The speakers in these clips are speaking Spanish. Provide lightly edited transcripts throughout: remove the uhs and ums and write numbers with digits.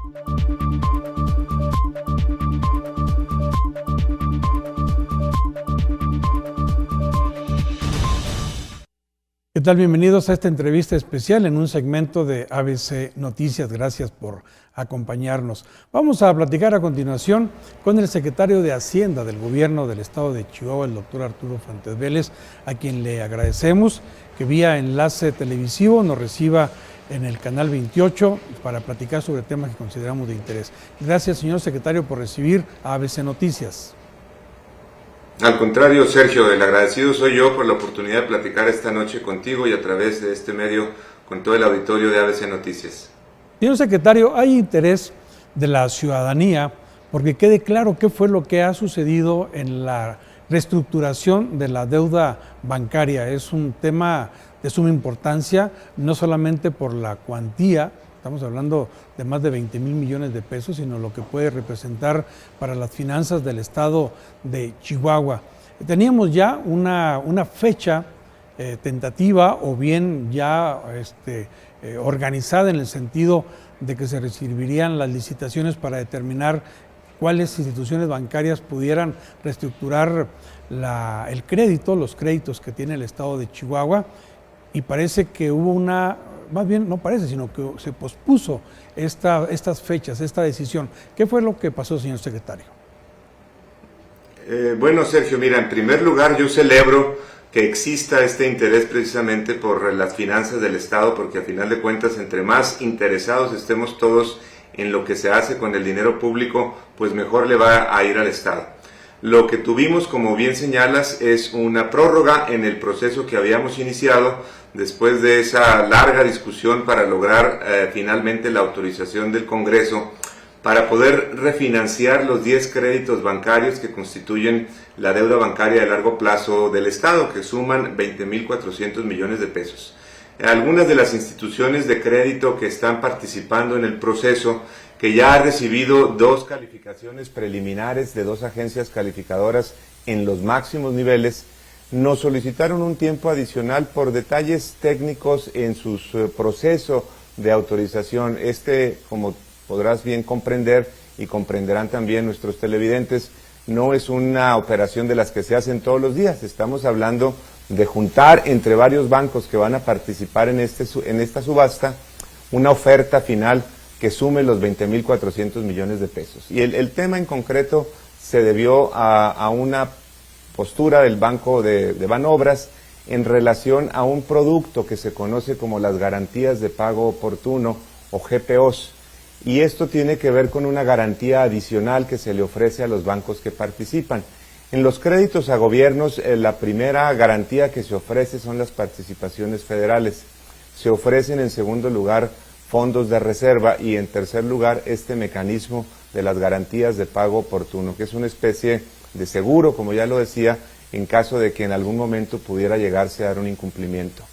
¿Qué tal? Bienvenidos a esta entrevista especial en un segmento de ABC Noticias. Gracias por acompañarnos. Vamos a platicar a continuación con el secretario de Hacienda del Gobierno del Estado de Chihuahua, el doctor Arturo Fuentes Vélez, a quien le agradecemos que vía enlace televisivo nos reciba en el canal 28 para platicar sobre temas que consideramos de interés. Gracias, señor secretario, por recibir a ABC Noticias. Al contrario, Sergio, el agradecido soy yo por la oportunidad de platicar esta noche contigo y a través de este medio con todo el auditorio de ABC Noticias. Señor secretario, hay interés de la ciudadanía porque quede claro qué fue lo que ha sucedido en la reestructuración de la deuda bancaria. Es un tema de suma importancia, no solamente por la cuantía, estamos hablando de más de 20,000 millones de pesos, sino lo que puede representar para las finanzas del estado de Chihuahua. Teníamos ya una fecha tentativa o bien ya organizada en el sentido de que se recibirían las licitaciones para determinar cuáles instituciones bancarias pudieran reestructurar el crédito, los créditos que tiene el estado de Chihuahua, y parece que hubo más bien no parece, sino que se pospuso estas fechas, esta decisión. ¿Qué fue lo que pasó, señor secretario? Bueno, Sergio, mira, en primer lugar yo celebro que exista este interés precisamente por las finanzas del Estado, porque a final de cuentas, entre más interesados estemos todos en lo que se hace con el dinero público, pues mejor le va a ir al Estado. Lo que tuvimos, como bien señalas, es una prórroga en el proceso que habíamos iniciado después de esa larga discusión para lograr finalmente la autorización del Congreso para poder refinanciar los 10 créditos bancarios que constituyen la deuda bancaria de largo plazo del Estado, que suman 20,400 millones de pesos. Algunas de las instituciones de crédito que están participando en el proceso, que ya ha recibido 2 calificaciones preliminares de 2 agencias calificadoras en los máximos niveles, nos solicitaron un tiempo adicional por detalles técnicos en su proceso de autorización. Como podrás bien comprender y comprenderán también nuestros televidentes, no es una operación de las que se hacen todos los días. Estamos hablando de juntar entre varios bancos que van a participar en esta subasta una oferta final que sume los 20,400 millones de pesos. Y el tema en concreto se debió a una postura del Banco de Banobras en relación a un producto que se conoce como las garantías de pago oportuno o GPOs. Y esto tiene que ver con una garantía adicional que se le ofrece a los bancos que participan. En los créditos a gobiernos, la primera garantía que se ofrece son las participaciones federales. Se ofrecen en segundo lugar fondos de reserva y en tercer lugar este mecanismo de las garantías de pago oportuno, que es una especie de seguro, como ya lo decía, en caso de que en algún momento pudiera llegarse a dar un incumplimiento.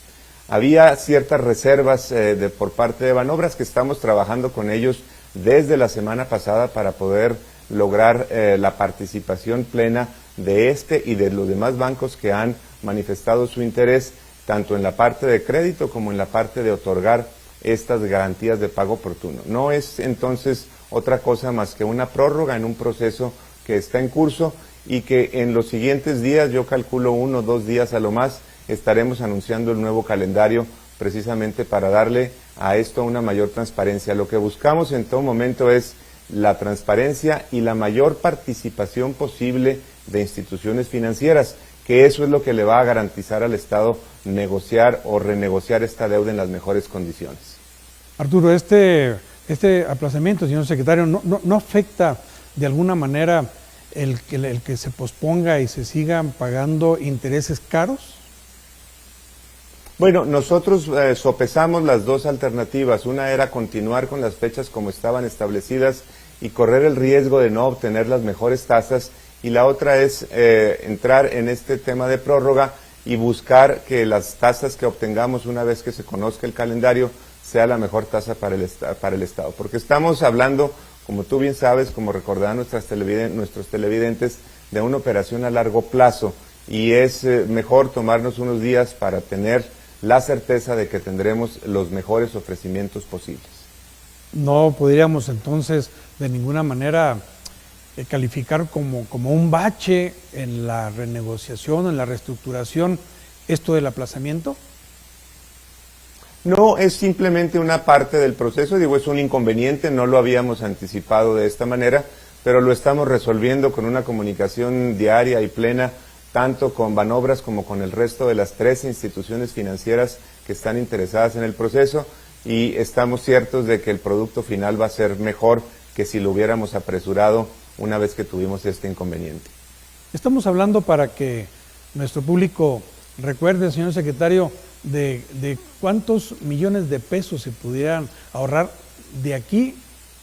Había ciertas reservas por parte de Banobras que estamos trabajando con ellos desde la semana pasada para poder lograr la participación plena de este y de los demás bancos que han manifestado su interés tanto en la parte de crédito como en la parte de otorgar estas garantías de pago oportuno. No es entonces otra cosa más que una prórroga en un proceso que está en curso y que en los siguientes días, yo calculo 1 o 2 días a lo más, estaremos anunciando el nuevo calendario precisamente para darle a esto una mayor transparencia. Lo que buscamos en todo momento es la transparencia y la mayor participación posible de instituciones financieras, que eso es lo que le va a garantizar al Estado negociar o renegociar esta deuda en las mejores condiciones. Arturo, este aplazamiento, señor secretario, ¿no afecta de alguna manera el que se posponga y se sigan pagando intereses caros? Bueno, nosotros sopesamos las 2 alternativas. Una era continuar con las fechas como estaban establecidas y correr el riesgo de no obtener las mejores tasas, y la otra es entrar en este tema de prórroga y buscar que las tasas que obtengamos una vez que se conozca el calendario sea la mejor tasa para el Estado. Porque estamos hablando, como tú bien sabes, como recordarán nuestros televidentes, de una operación a largo plazo, y es mejor tomarnos unos días para tener la certeza de que tendremos los mejores ofrecimientos posibles. No podríamos entonces de ninguna manera calificar como un bache en la renegociación, en la reestructuración, esto del aplazamiento. No, es simplemente una parte del proceso, digo, es un inconveniente, no lo habíamos anticipado de esta manera, pero lo estamos resolviendo con una comunicación diaria y plena, tanto con Banobras como con el resto de las 3 instituciones financieras que están interesadas en el proceso, y estamos ciertos de que el producto final va a ser mejor que si lo hubiéramos apresurado una vez que tuvimos este inconveniente. Estamos hablando, para que nuestro público recuerde, señor secretario, de cuántos millones de pesos se pudieran ahorrar de aquí,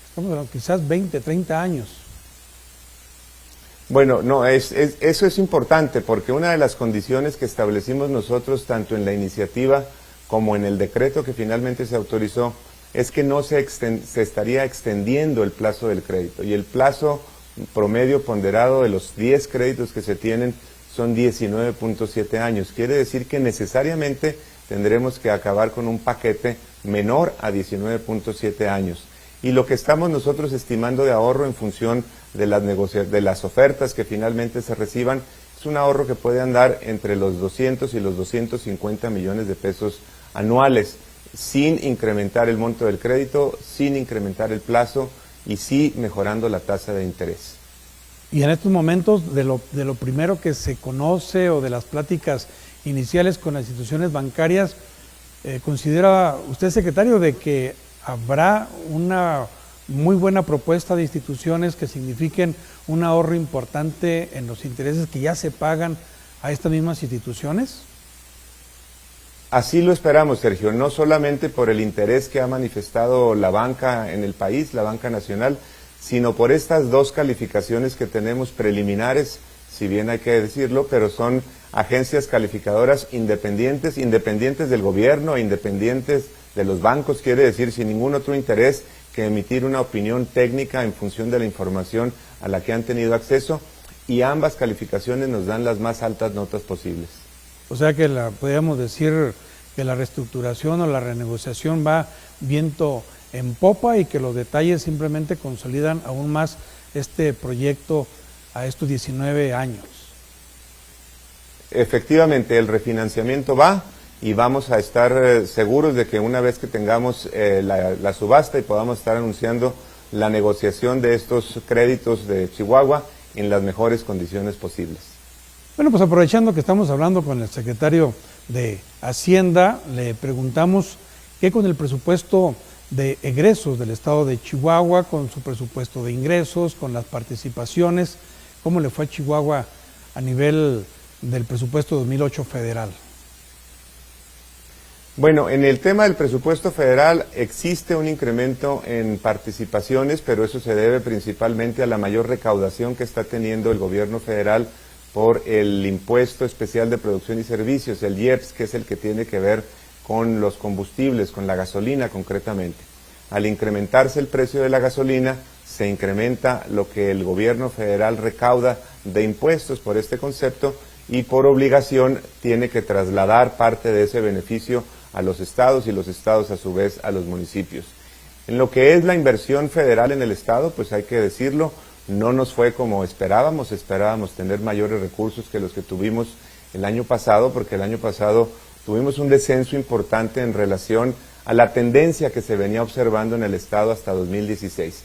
estamos hablando quizás 20, 30 años. Bueno, no, eso es importante, porque una de las condiciones que establecimos nosotros, tanto en la iniciativa como en el decreto que finalmente se autorizó, es que no se estaría extendiendo el plazo del crédito, y el plazo promedio ponderado de los 10 créditos que se tienen son 19.7 años. Quiere decir que necesariamente tendremos que acabar con un paquete menor a 19.7 años. Y lo que estamos nosotros estimando de ahorro en función de las ofertas que finalmente se reciban, es un ahorro que puede andar entre los 200 y los 250 millones de pesos anuales, sin incrementar el monto del crédito, sin incrementar el plazo y sí mejorando la tasa de interés. Y en estos momentos, de lo primero que se conoce o de las pláticas iniciales con las instituciones bancarias, ¿considera usted, secretario, de que habrá una muy buena propuesta de instituciones que signifiquen un ahorro importante en los intereses que ya se pagan a estas mismas instituciones? Así lo esperamos, Sergio, no solamente por el interés que ha manifestado la banca en el país, la banca nacional, sino por estas 2 calificaciones que tenemos preliminares, si bien hay que decirlo, pero son agencias calificadoras independientes del gobierno, independientes de los bancos, quiere decir sin ningún otro interés que emitir una opinión técnica en función de la información a la que han tenido acceso, y ambas calificaciones nos dan las más altas notas posibles. O sea que podríamos decir que la reestructuración o la renegociación va viento en popa y que los detalles simplemente consolidan aún más este proyecto a estos 19 años. Efectivamente, el refinanciamiento va, y vamos a estar seguros de que una vez que tengamos la subasta y podamos estar anunciando la negociación de estos créditos de Chihuahua en las mejores condiciones posibles. Bueno, pues aprovechando que estamos hablando con el secretario de Hacienda, le preguntamos qué con el presupuesto de egresos del estado de Chihuahua, con su presupuesto de ingresos, con las participaciones, ¿cómo le fue a Chihuahua a nivel del presupuesto 2008 federal? Bueno, en el tema del presupuesto federal existe un incremento en participaciones, pero eso se debe principalmente a la mayor recaudación que está teniendo el gobierno federal por el impuesto especial de producción y servicios, el IEPS, que es el que tiene que ver con los combustibles, con la gasolina concretamente. Al incrementarse el precio de la gasolina, se incrementa lo que el gobierno federal recauda de impuestos por este concepto, y por obligación tiene que trasladar parte de ese beneficio a los estados, y los estados a su vez a los municipios. En lo que es la inversión federal en el estado, pues hay que decirlo, no nos fue como esperábamos tener mayores recursos que los que tuvimos el año pasado, porque el año pasado tuvimos un descenso importante en relación a la tendencia que se venía observando en el estado hasta 2016.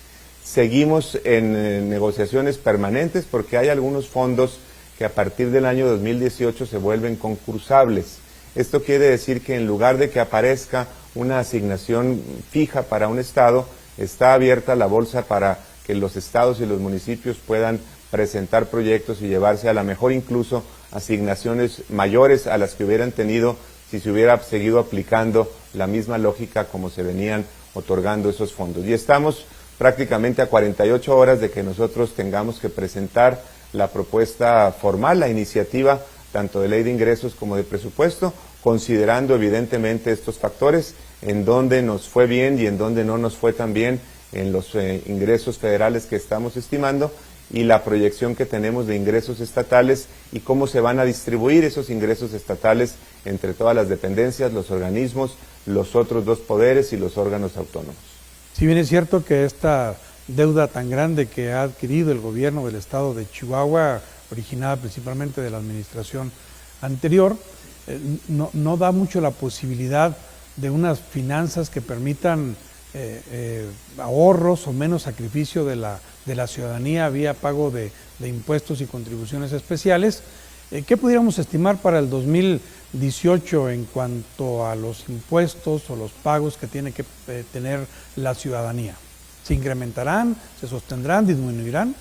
Seguimos en negociaciones permanentes porque hay algunos fondos que a partir del año 2018 se vuelven concursables. Esto quiere decir que en lugar de que aparezca una asignación fija para un estado, está abierta la bolsa para que los estados y los municipios puedan presentar proyectos y llevarse a la mejor incluso asignaciones mayores a las que hubieran tenido si se hubiera seguido aplicando la misma lógica como se venían otorgando esos fondos. Y estamos prácticamente a 48 horas de que nosotros tengamos que presentar la propuesta formal, la iniciativa tanto de ley de ingresos como de presupuesto, considerando evidentemente estos factores, en donde nos fue bien y en donde no nos fue tan bien en los ingresos federales que estamos estimando, y la proyección que tenemos de ingresos estatales y cómo se van a distribuir esos ingresos estatales entre todas las dependencias, los organismos, los otros 2 poderes y los órganos autónomos. Si bien es cierto que esta deuda tan grande que ha adquirido el gobierno del estado de Chihuahua, originada principalmente de la administración anterior, no da mucho la posibilidad de unas finanzas que permitan ahorros o menos sacrificio de la ciudadanía vía pago de impuestos y contribuciones especiales. ¿Qué pudiéramos estimar para el 2018 en cuanto a los impuestos o los pagos que tiene que tener la ciudadanía? ¿Se incrementarán, se sostendrán, disminuirán?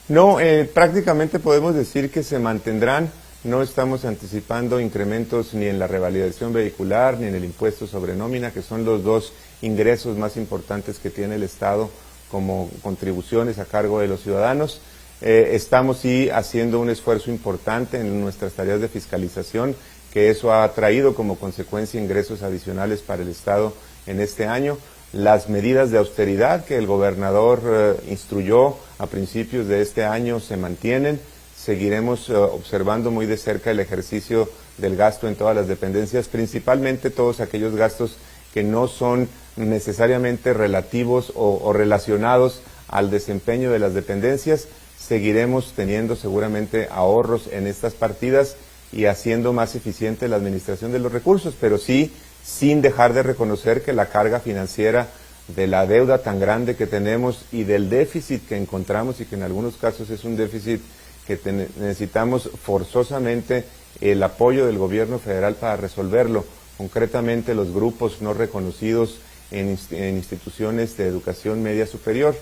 No, prácticamente podemos decir que se mantendrán. No estamos anticipando incrementos ni en la revalidación vehicular ni en el impuesto sobre nómina, que son los dos ingresos más importantes que tiene el Estado como contribuciones a cargo de los ciudadanos. Estamos sí haciendo un esfuerzo importante en nuestras tareas de fiscalización, que eso ha traído como consecuencia ingresos adicionales para el Estado en este año. Las medidas de austeridad que el gobernador instruyó a principios de este año se mantienen. Seguiremos observando muy de cerca el ejercicio del gasto en todas las dependencias, principalmente todos aquellos gastos que no son necesariamente relativos o relacionados al desempeño de las dependencias. Seguiremos teniendo seguramente ahorros en estas partidas y haciendo más eficiente la administración de los recursos, pero sí sin dejar de reconocer que la carga financiera de la deuda tan grande que tenemos y del déficit que encontramos, y que en algunos casos es un déficit que necesitamos forzosamente el apoyo del gobierno federal para resolverlo, concretamente los grupos no reconocidos en instituciones de educación media superior,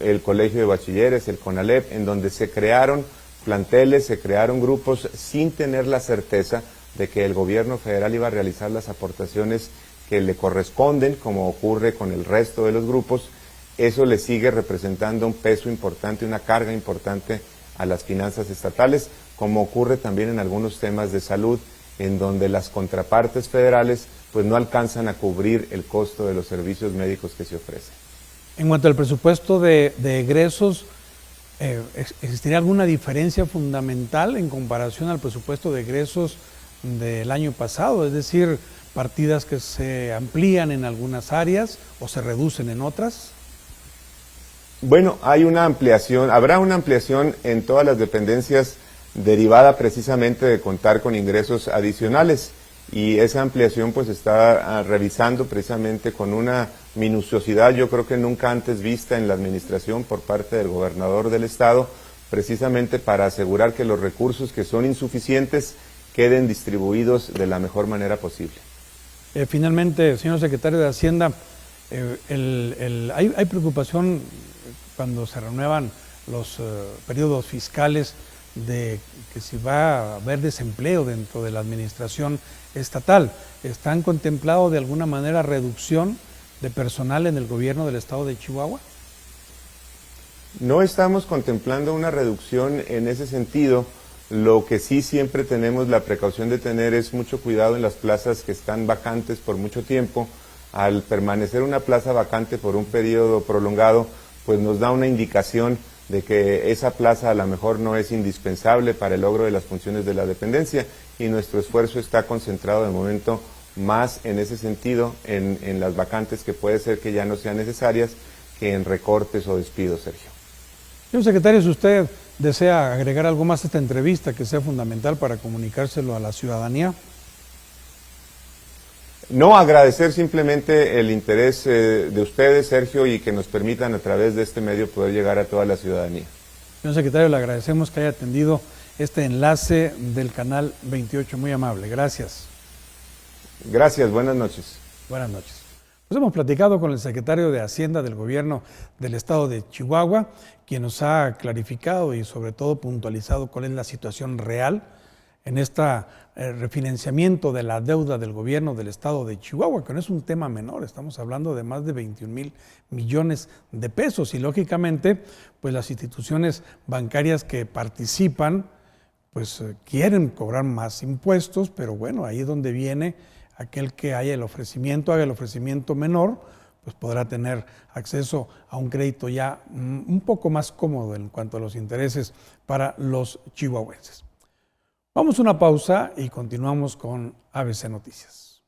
el Colegio de Bachilleres, el CONALEP, en donde se crearon planteles, se crearon grupos sin tener la certeza de que el gobierno federal iba a realizar las aportaciones que le corresponden, como ocurre con el resto de los grupos. Eso le sigue representando un peso importante, una carga importante a las finanzas estatales, como ocurre también en algunos temas de salud, en donde las contrapartes federales pues no alcanzan a cubrir el costo de los servicios médicos que se ofrecen. En cuanto al presupuesto de egresos, ¿existiría alguna diferencia fundamental en comparación al presupuesto de egresos del año pasado? Es decir, partidas que se amplían en algunas áreas o se reducen en otras. Bueno, hay una ampliación, habrá una ampliación en todas las dependencias derivada precisamente de contar con ingresos adicionales, y esa ampliación pues está revisando precisamente con una minuciosidad yo creo que nunca antes vista en la administración por parte del gobernador del estado, precisamente para asegurar que los recursos que son insuficientes queden distribuidos de la mejor manera posible. Finalmente, señor secretario de Hacienda, hay preocupación cuando se renuevan los periodos fiscales de que si va a haber desempleo dentro de la administración estatal. ¿Están contemplado de alguna manera reducción de personal en el gobierno del estado de Chihuahua? No estamos contemplando una reducción en ese sentido. Lo que sí siempre tenemos la precaución de tener es mucho cuidado en las plazas que están vacantes por mucho tiempo. Al permanecer una plaza vacante por un periodo prolongado, pues nos da una indicación de que esa plaza a lo mejor no es indispensable para el logro de las funciones de la dependencia, y nuestro esfuerzo está concentrado de momento más en ese sentido, en las vacantes que puede ser que ya no sean necesarias, que en recortes o despidos, Sergio. Señor secretario, si usted desea agregar algo más a esta entrevista que sea fundamental para comunicárselo a la ciudadanía. No, agradecer simplemente el interés de ustedes, Sergio, y que nos permitan a través de este medio poder llegar a toda la ciudadanía. Señor secretario, le agradecemos que haya atendido este enlace del canal 28, muy amable. Gracias. Gracias, buenas noches. Buenas noches. Pues hemos platicado con el secretario de Hacienda del Gobierno del Estado de Chihuahua, quien nos ha clarificado y sobre todo puntualizado cuál es la situación real en este refinanciamiento de la deuda del gobierno del estado de Chihuahua, que no es un tema menor, estamos hablando de más de 21,000 millones de pesos, y lógicamente pues las instituciones bancarias que participan pues quieren cobrar más impuestos, pero bueno, ahí es donde viene aquel que haya el ofrecimiento, haga el ofrecimiento menor, pues podrá tener acceso a un crédito ya un poco más cómodo en cuanto a los intereses para los chihuahuenses. Vamos a una pausa y continuamos con ABC Noticias.